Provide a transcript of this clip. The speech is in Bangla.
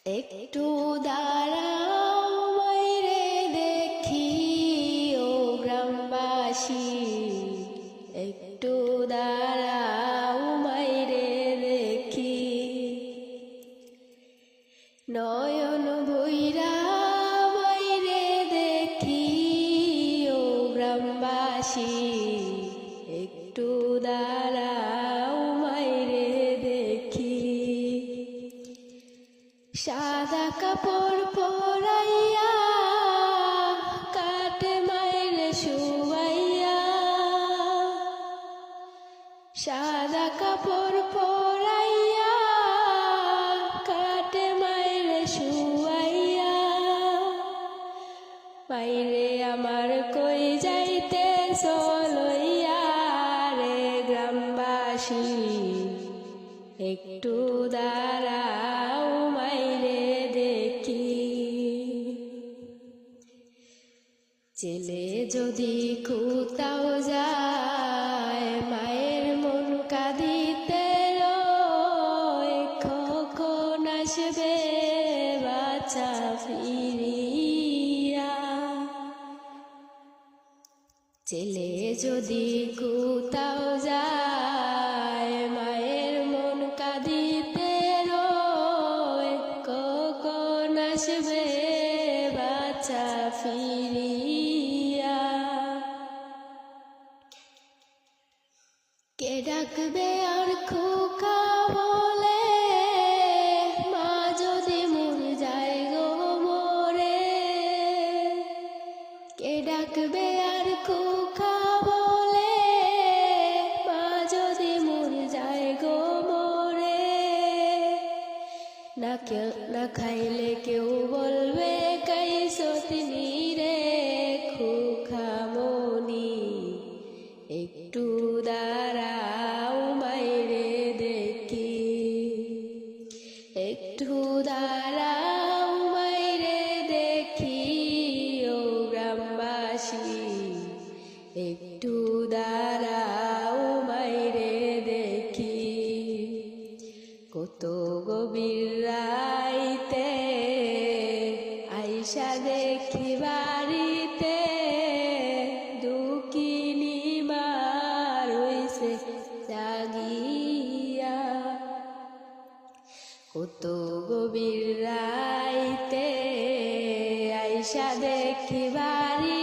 একটু দাঁড়াও বাইরে দেখি ও গ্রামবাসী, একটু দাঁড়াও বাইরে দেখি, নয়ন ভৈরা বাইরে দেখি ও গ্রামবাসী, একটু দাঁড়াও বাইরে দেখি। সাদা কাপড় পরাইয়া কাটে মায়ের শুয়াইয়া, সাদা কাপড় পরাইয়া কাটে মায়ের শুয়াইয়া, মাইরে আমার কই যাইতে চলইয়া রে গ্রামবাসী, একটু দাঁড়াও মাইরে দেখি। ছেলে যদি কোথাও যায় মায়ের মন কাঁদিতে রয়, কখন আসবে বাচ্চা ফিরিয়া। ছেলে যদি কোথাও যায় মায়ের মন কাঁদিতে রয়, কখন আসবে বাচ্চা ফিরিয়া। কে ডাকবে আর খোকা বলে, মা যদি মর যায় গো মরে। কে ডাকবে আর খোকা বলে, মা যদি মর যায় গো মরে। না খাইলে কেউ বলবে কাইসতনি রে খোকা মনি, একটু দাঁড়াও মাইরে দেখি, একটু দাঁড়াও মাইরে দেখি ও গ্রামবাসী, একটু দাঁড়াও মাইরে দেখি। কত গভীর রাইতে আইসা দেখি বাড়িতে, দুঃখিনী মা রইছে জাগিয়া। কত গভীর রাইতে আইসা দেখি বাড়ি